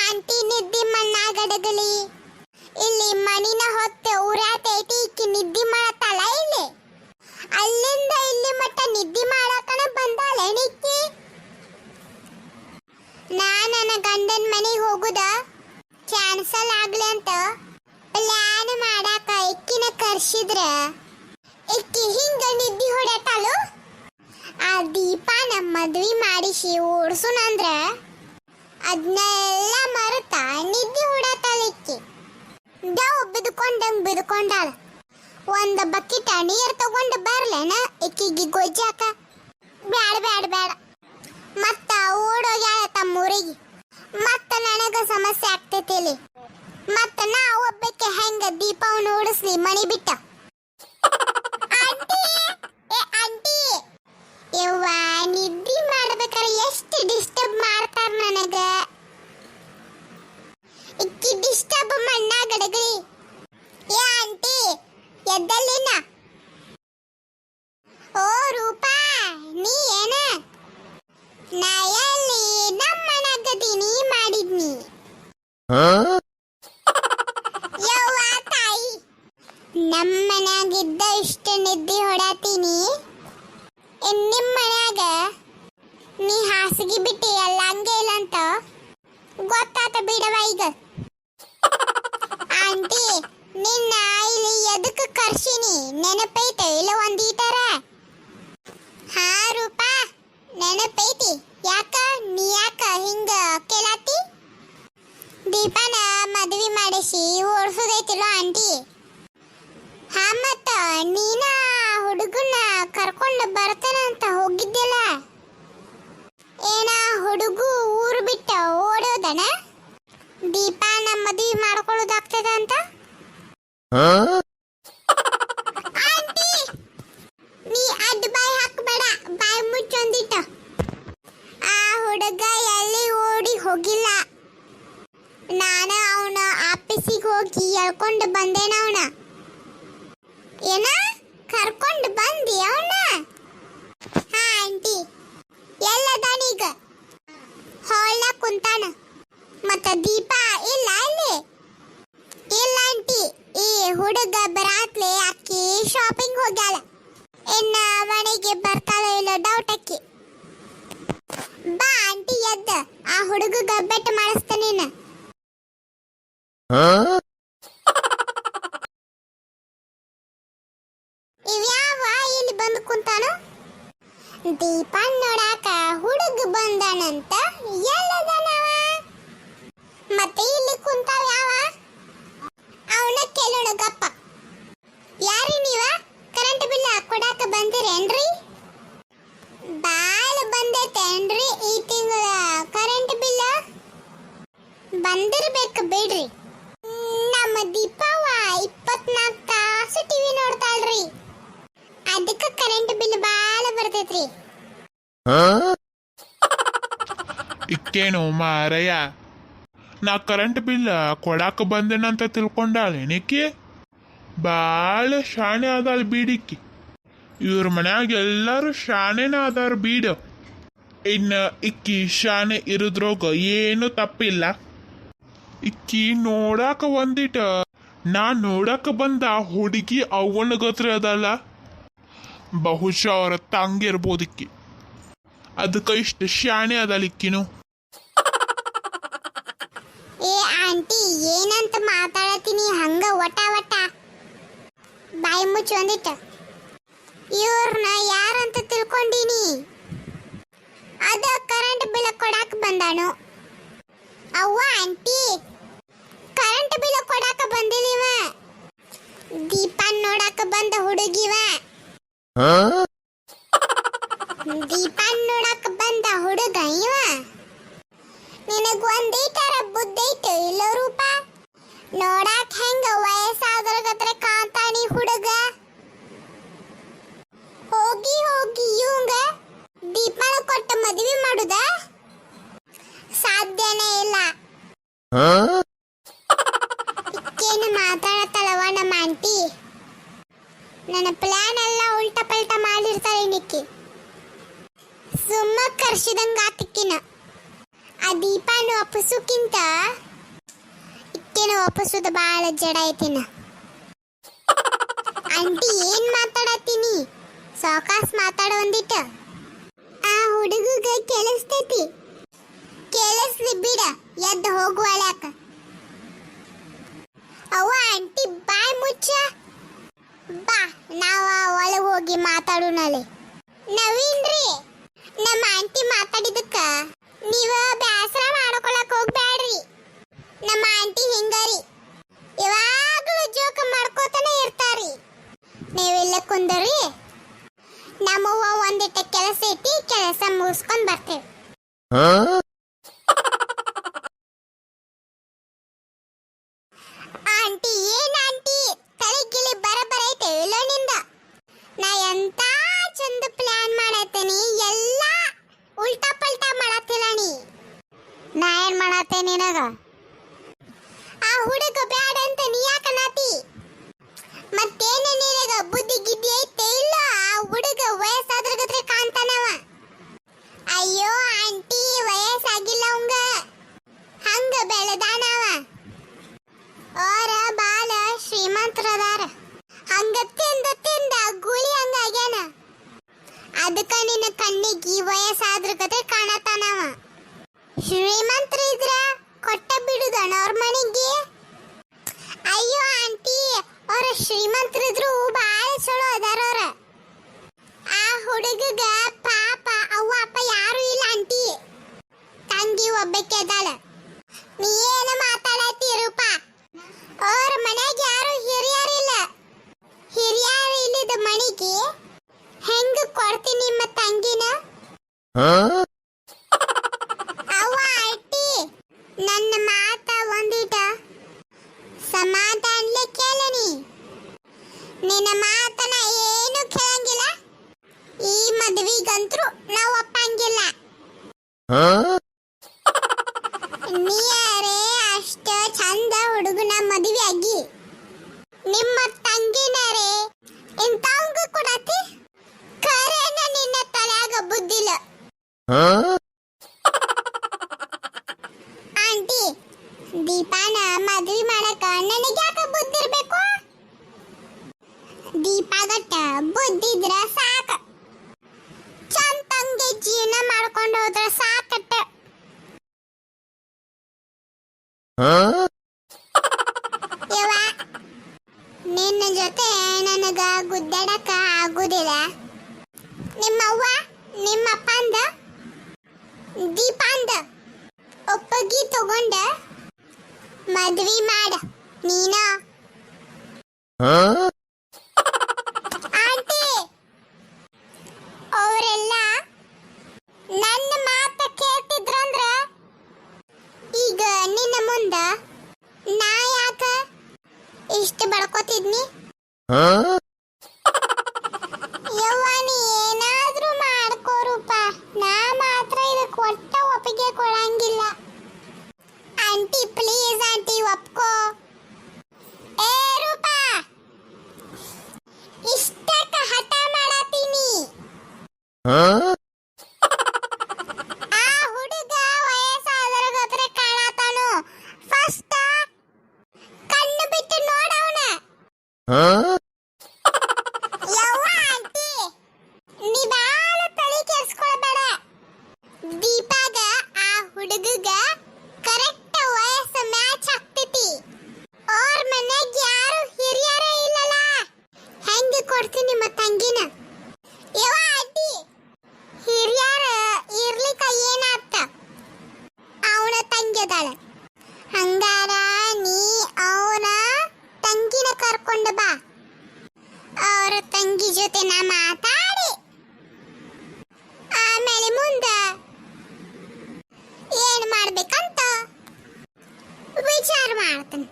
Aunty ನಿದ್ದಿ ಮಣ್ಣಾಗಡಗಲಿ ಇಲ್ಲಿ ಮಣಿನ ಹೊತ್ತೆ ಉರಾತೈತಿ ಈಕಿ ನಿದ್ದಿ ಮಾಡತ್ತಲ್ಲ ಇಲ್ಲಿ ಅಲ್ಲಿಂದ ಇಲ್ಲಿ ಮಟ್ಟ ನಿದ್ದಿ ಮಾಡಕನ ಬಂದಾಳೆ ನಿಕ್ಕಿ. ನನ್ನ ಗಂಡನ ಮನೆಗೆ ಹೋಗುದ ಕ್ಯಾನ್ಸಲ್ ಆಗ್ಲಿ ಅಂತ ಪ್ಲಾನ್ ಮಾಡಾಕ ಇಕ್ಕಿನ ಕರ್ಸಿದ್ರ ಇಕ್ಕಿ ಹಿಂಗ ನಿದ್ದಿ ಹೊಡೆತಾಳು. ಆ ದೀಪಾನ ಮದ್ವಿ ಮಾಡಿಸಿ ಓಡ್ಸುನಂದ್ರ ಅದನ್ನೆಲ್ಲ ಮರೆತ ನಿದ್ದೆ ಹೊಡತಾಳ ಇಕ್ಕಿ. ಡವ್ ಬಿದ್ಕೊಂಡಾಳ. ಒಂದ ಬಕೆಟ್ ನೀರ್ ತಗೊಂಡು ಬರ್ಲೇನ ಇಕ್ಕಿಗೆ ಗೊಜ್ಜಾಕ? ಬ್ಯಾಡ ಬ್ಯಾಡ ಬ್ಯಾಡ. ಮತ್ತ ಓಡೋಗ್ಯಾಳ ತಮ್ಮೂರಿಗೆ. ಮತ್ತ ನನಗ ಸಮಸ್ಯೆ ಆಗ್ತೈತಿ. ಮತ್ತ ನಾ ಒಬ್ಬಕ್ಕೆ ಹೆಂಗ ದೀಪವನ್ನು ಓಡಿಸ್ಲಿ ಮನಿ ಬಿಟ್ಟ? ಆಂಟಿ ಯವ್ವ ನಿದ್ದಿ ಮಾಡ್ಬೇಕಾರೆ ಎಷ್ಟು ಡಿಸ್ಟರ್ಬ್ ಮಾಡ್ತಾರ ನನಗ. ಇಕ್ಕಿ ಡಿಸ್ಟರ್ಬ್ ಮಣ್ಣಾಗಡಗಲಿ. ಏ ಆಂಟಿ ಎದ್ದಲ್ಲಿನ? ಓ ರೂಪಾ ನೀ ಏನ? ನಾ ಎಲ್ಲಿ ನಮ್ಮನಗದೀನಿ ಮಾಡಿದ್ನಿ. ಯವ್ವ ತಾಯಿ ನಮ್ಮನಾಗಿದ್ದ ಇಷ್ಟ ನಿದ್ದೆ ಹೊಡಾತೀನಿ. ನಿಮ್ಮ ಮನ್ಯಾಗ ನೀ ಹಾಸಿಗೆ ಬಿಟ್ಟು ಎಲ್ಲ ಹಂಗೆ ಇಲ್ಲ ಅಂತ ಗೊತ್ತಾತ ಬಿಡವ ಈಗ. ಆಂಟಿ ನಿನ್ನ ಇಲ್ಲಿ ಎದಕ್ಕೆ ಕರ್ಸಿನಿ ನೆನಪೈತೆ ಇಲ್ಲ ಒಂದೀಟರ? ಹಾ ರೂಪಾ ನೆನಪೈತಿ. ಯಾಕ ನೀ ಯಾಕ ಹಿಂಗ ಕೇಳಾತಿ? ದೀಪಾನ ಮದ್ವಿ ಮಾಡಿಸಿ ಓಡಿಸೋದೈತಿಲ್ಲ ಆಂಟಿ? ಹಾ ಮತ್ತ ನೀನ ಹುಡುಗನ ಕರ್ಕೊಂಡು ಬರ್ತಾನಂತ ಹೋಗಿದ್ದಿಲ್ಲ ಏನ? ಹುಡುಗು ಊರು ಬಿಟ್ಟ ಓಡೋದನ ದೀಪಾನ ಮದ್ವಿ ಮಾಡ್ಕೊಳ್ಳೋದಾಗ್ತದ ಅಂತ? ಆಂಟಿ ನೀ ಅಡ್ಡ ಬಾಯಿ ಹಾಕಬೇಡ, ಬಾಯಿ ಮುಚ್ಚೊಂದಿಟ್ಟ. ಆ ಹುಡುಗ ಎಲ್ಲಿ ಓಡಿ ಹೋಗಿಲ್ಲ. ನಾನು ಅವನ ಆಫೀಸಿಗೆ ಹೋಗಿ ಎಳ್ಕೊಂಡು ಬಂದೇನ. ಅವನ ಏನ ಕರ್ಕೊಂಡು ಬಂದಿ ಅವನ? ಹಾ ಆಂಟಿ ಎಲ್ಲದಾನೀಗ? ಹಾಲ್ನಾಗ ಕುಂತಾನ. ಮತ್ತ ದೀಪ ಇಲ್ಲ ಅಲ್ಲಿ? ಇಲ್ಲ ಆಂಟಿ ಈ ಹುಡುಗ ಬರಾತ್ಲೆ ಅಕ್ಕಿ ಶಾಪಿಂಗ್ ಹೋಗ್ಯಾಳ. ಇನ್ನ ಮನೆಗೆ ಬರ್ತಾಳೋ ಇಲ್ಲ ಡೌಟ್ ಅಕ್ಕಿ. ಬಾ ಆಂಟಿ ಎದ್ದ ಆ ಹುಡುಗಗ ಬೆಟ್ಟ ಮಾಡಿಸ್ತಾನೇನ. ಇವ್ಯಾವ ಇಲ್ಲಿ ಬಂದು ಕುಂತಾನು? ದೀಪ ನೋಡಾಕ ಹುಡುಗ ಬಂದಾನಂತ ಎಲ್ಲದನವ? ಮತ್ತೆ ಇಲ್ಲಿ ಕುಂತಾವ ಯಾವ? ಅವನ ಕೇಳೋಣ ಗಪ್ಪ. ಯಾರಿ ನೀವ? ಕರೆಂಟ್ ಬಿಲ್ ಕೊಡಾಕ ಬಂದಿರೇನ್ರಿ? ಬಾಳ ಬಂದೈತೇನ್ರಿ ಈ ತಿಂಗಳ ಕರೆಂಟ್ ಬಿಲ್? ಬಂದಿರ್ಬೇಕು ಬಿಡ್ರಿ. ನಮ್ಮ ದೀಪವ್ವ 24 ತಾಸು ಟಿವಿ ನೋಡ್ತಾಳ್ರಿ. ಅದಕ್ಕೆ ಕರೆಂಟ್ ಬಿಲ್ ಬಾಳ ಬರ್ತೈತ್ರಿ. ಇಕ್ಕೇನು ಮಾರಯ್ಯ ನಾ ಕರೆಂಟ್ ಬಿಲ್ ಕೊಡಾಕ ಬಂದೇನಂತ ತಿಳ್ಕೊಂಡಾಳೇನಿಕ್ಕಿ? ಭಾಳ ಶಾಣೆ ಅದಾಳ ಬೀಡಿಕ್ಕಿ. ಇವ್ರ ಮನ್ಯಾಗ ಎಲ್ಲರೂ ಶಾಣೆನ ಅದಾರ ಬೀಡ. ಇನ್ನು ಇಕ್ಕಿ ಶಾಣೆ ಇರೋದ್ರೋಗ ಏನು ತಪ್ಪಿಲ್ಲ. ಇಕ್ಕಿ ನೋಡಾಕ ಒಂದಿಟ ನಾ ನೋಡಾಕ ಬಂದ ಹುಡುಗಿ ಅವನ ಗತ್ರ ಅದಲ್ಲ, ಬಹುಶಃ ಅವ್ರ ತಂಗಿರ್ಬೋದಿಕ್ಕಿ. ಅದಕ್ಕೆ ಇಷ್ಟು ಶಾಣೆ ಅದಲ್ಲ ಇಕ್ಕಿನು. ಏ ಆಂಟಿ ಏನಂತ ಮಾತಾಡತೀನಿ ಹಂಗ ಒಟ ಒಟ? ಬಾಯಿ ಮುಚ್ಚಿ ಒಂದಿಟ್ಟ. ಇವ್ರನ್ನ ಯಾರಂತ ತಿಳ್ಕೊಂಡೀನಿ? ಅದ ಕರೆಂಟ್ ಬಿಲ್ ಕೊಡಾಕ ಬಂದಾನು. ಅವ್ವ ಆಂಟಿ ಕರೆಂಟ್ ಬಿಲ್ ಕೊಡಾಕ ಬಂದಿಲ್ಲಿವ, ದೀಪನ್ ನೋಡಾಕ ಬಂದ ಹುಡುಗಿವ. ದೀಪನ್ ನೋಡಾಕ ಬಂದ ಹುಡುಗ ಇವ. ನಿನಗ ಒಂದೀಟರ ಬುದ್ಧೈತು ಇಲ್ಲ ರೂಪ? ನೋಡಾಕ ಹೆಂಗ ವಯಸ್ಸಾದ್ರ ಗತ್ರ ಕಾಂತಾನಿ ಹುಡುಗ. ಹೋಗಿ ಹೋಗಿ ಇವಂಗ ದೀಪನ ಕೊಟ್ಟ ಮದುವೆ ಮಾಡುದ ಸಾಧ್ಯನೇ ಇಲ್ಲ. ಇಕ್ಕೇನು ಮಾತಾಡತ್ತಳವ ನಮ್ಮ ಆಂಟಿ? ನನ್ನ ಪ್ಲಾನ್ ಎಲ್ಲ ಉಲ್ಟಾ ಪಲ್ಟಾ ಮಾಡಿರ್ತಾಳೆ ನಿಕ್ಕಿ. ಸುಮ್ಮ ಕರ್ಸಿದಂಗ ಆತಿಕ್ಕಿನ. ಆ ದೀಪಾನು ಅಪ್ಪಸುಕ್ಕಿಂತ ಇಕ್ಕೇನು ಅಪ್ಪಸುದ ಬಾಳ ಜಡ ಐತಿನ. ಆಂಟಿ ಏನ್ ಮಾತಾಡತ್ತೀನಿ? ಸಾವಕಾಸ್ ಮಾತಾಡ ಒಂದಿಟ್ಟ. ಆ ಹುಡುಗಗ ಕೇಳಿಸ್ತೈತಿ. ಕೇಳಿಸ್ಲಿ ಬಿಡ, ಎದ್ದು ಹೋಗುವಳ್ಯಾಕ. ಅವ್ವ ಆಂಟಿ ಬಾಯ್ ಮುಚ್ಚ. ಬಾ ನಾವ ಒಳಗೆ ಹೋಗಿ ಮಾತಾಡೋಣಲೆ. ನವೀನ್ ರೀ, ನಮ್ಮ ಆಂಟಿ ಮಾತಾಡಿದಕ್ಕ ನೀವ ಬ್ಯಾಸರ ಮಾಡ್ಕೊಳಕ್ ಹೋಗ್ಬ್ಯಾಡ್ರಿ. ನಮ್ಮ ಆಂಟಿ ಹಿಂಗಾರಿ, ಯಾವಾಗಲೂ ಜೋಕ ಮಾಡ್ಕೋತಾನೆ ಇರ್ತಾರಿ. ನೀವಿಲ್ಲ ಕುಂದರಿ, ನಮ್ಮವ್ವ ಒಂದಿಟ್ಟ ಕೆಲಸ ಐತಿ, ಕೆಲಸ ಮುಗಿಸ್ಕೊಂಡ್ ಬರ್ತೇವೆ. ಆಂಟಿ ಏನ್ ಆಂಟಿ, ತಲೆಗಿಲಿ ಬರಬರೈತೆ ಇಲ್ಲೋ ನಿಂದ? ನಾ ಎಂತ ಚಂದ ಪ್ಲಾನ್ ಮಾಡತ್ತೇನಿ, ಎಲ್ಲ ಉಲ್ಟಾ ಪಲ್ಟಾ ಮಾಡತ್ತಿಲ್ಲ ನೀ. ನಾ ಏನ್ ಮಾಡತ್ತೆ ನಿನಗ? ಆ ಹುಡುಗ ಬ್ಯಾಡ ಅಂತ ನೀ ಯಾಕ ನಾತಿ? ಮತ್ತೇನ ನಿನಗ ಬುದ್ಧಿ ಗಿದ್ದಿ ಐತೆ ಇಲ್ಲ? ಆ ಹುಡುಗ ವಯಸ್ಸಾದ್ರ ಗತ್ರೆ ಕಾಣ್ತಾನವ. ಅಯ್ಯೋ ಆಂಟಿ, ವಯಸ್ಸಾಗಿಲ್ಲ ಅವಂಗ, ಹಂಗ ಬೆಳೆದಾನವ. ಅವರ ಬಾಲ ಶ್ರೀಮಂತರದಾರ, ಹಂಗ ತಿಂದ ತಿಂದ ಗೂಳಿ ಹಂಗ ಆಗ್ಯಾನ. ಅದಕ್ಕ ನಿನ್ನ ಕಣ್ಣಿಗೆ ವಯಸ್ಸಾದ್ರ ಗತೆ ಕಾಣತಾನವ. ಶ್ರೀಮಂತರ ಇದ್ರ ಕೊಟ್ಟ ಬಿಡುದಣ ಅವ್ರ ಮನೆಗೆ. ಅಯ್ಯೋ ಆಂಟಿ, ಅವ್ರ ಶ್ರೀಮಂತರಿದ್ರು ಬಾಳ ಚಲೋ ಅದಾರ ಅವ್ರ. ಆ ಹುಡುಗಗ ಪಾಪ ಅವ್ವ ಅಪ್ಪ ಯಾರು ಇಲ್ಲ ಆಂಟಿ, ತಂಗಿ ಒಬ್ಬಕ್ಕೆ ಅದಾಳ. ನೀ ಏನ ಮಾತಾಡತ್ತಿ ರೂಪ? ಅವ್ರ ಮನ್ಯಾಗ ಯಾರು ಹಿರಿಯರಿಲ್ಲ. ಹಿರಿಯರು ಇಲ್ಲದ ಮನೆಗೆ ಹೆಂಗ ಕೊಡ್ತೀನಿ ನಿಮ್ಮ ತಂಗಿನ? ಅವ್ವ ಆಂಟಿ, ನನ್ನ ಮಾತ ಒಂದಿಟ ಸಮಾಧಾನಲೆ ಕೇಳನಿ. ನಿನ್ನ ಮಾತನ ಏನು ಕೇಳಂಗಿಲ್ಲ. ಈ ಮದ್ವಿಗಂತ್ರು ನಾವು ಒಪ್ಪಂಗಿಲ್ಲ. ನೀರೇ ಅಷ್ಟ ಚಂದ ಹುಡುಗನ ಮದುವೆ ಆಗಿ ನಿಮ್ಮ ತಂಗಿನರೇ ಇಂಥವಂಗ ಕೊಡತಿ? ಕರೆನ ನಿನ್ನ ತಲೆಯಾಗ ಬುದ್ಧಿಲ್ಲ. ಆಂಟಿ, ದೀಪಾನ ಮದ್ವಿ ಮಾಡಕ ನನಗೆ ಯಾಕ ಬುದ್ಧಿ ಇರ್ಬೇಕು? ದೀಪಾಗಟ್ಟ ಬುದ್ಧಿ ಇದ್ರ ಸಾಕ, ಚಂದಂಗೆ ಜೀವನ ಮಾಡ್ಕೊಂಡು ಹೋದ್ರ ಸಾಕಟ್ಟ. ಯವ್ವ, ನಿನ್ನ ಜೊತೆ ನನಗ ಗುದ್ದಾಡಕ ಆಗುದಿಲ್ಲ. ನಿಮ್ಮವ್ವ ನಿಮ್ಮಪ್ಪ ಅಂದ ದೀಪ ಅಂದ ಒಪ್ಪಗಿ ತಗೊಂಡ ಮದ್ವಿ ಮಾಡ ನೀನ. ಆಂಟಿ, ಅವರೆಲ್ಲ ನನ್ನ ಮಾತ ಕೇಳ್ತಿದ್ರಂದ್ರ ಈಗ ನಿನ್ನ ಮುಂದ ನಾ ಯಾಕ ಇಷ್ಟ ಬಡ್ಕೋತಿದ್ನಿ? ಯವ್ವ, ನೀ ಏನಾದ್ರೂ ಮಾಡ್ಕೋರೂಪ, ನಾ ಮಾತ್ರ ಇದಕ್ಕೆ ಒಟ್ಟ ಒಪ್ಪಿಗೆ ಕೊಡಂಗಿಲ್ಲ. ಆಂಟಿ ಪ್ಲೀಸ್ ಆಂಟಿ ಒಪ್ಕೋ. ಏ ರೂಪ, ಇಷ್ಟಕ್ಕ ಹಠ ಮಾಡತೀನಿ. ಆ ಹುಡುಗ ವಯಸ್ಸಾದ್ರ ಗತ್ರೆ ಕಾಣತಾನು. ಫಸ್ಟ್ ಕಣ್ಣು ಬಿಟ್ಟು ನೋಡವನ. ಯವ್ವ ಆಂಟಿ, ನೀ ಬಾಳ ತಲೆ ಕೆಡ್ಸ್ಕೊಳ್ಬೇಡ. ದೀಪಾಗ ಆ ಹುಡುಗಗ ಕರೆಕ್ಟ್ ವಯಸ್ಸು ಮ್ಯಾಚ್ ಆಗ್ತೈತಿ. ಅವ್ರ ಮನ್ಯಾಗ ಯಾರು ಹಿರಿಯರೇ ಇಲ್ಲಲ್ಲ, ಹೆಂಗ ಕೊಡ್ತೀನಿ ನಿಮ್ಮ ತಂಗಿನ? ಯವ್ವ ಆಂಟಿ, ಹಿರಿಯರ ಇರ್ಲಿಕ್ಕ ಏನಾಗ್ತ? ಅವನ ತಂಗಿ ಅದಾಳ. ಹಂಗಾರ ನೀ ಅವನ ತಂಗಿನ ಕರ್ಕೊಂಡು ಬಾ. ಅವ್ರ ತಂಗಿ ಜೊತೆ ನಾ ಮಾತಾಡಿ ಆಮೇಲೆ ಮುಂದ ಏನ್ ಮಾಡ್ಬೇಕಂತ ವಿಚಾರ ಮಾಡ್ತೀನಿ.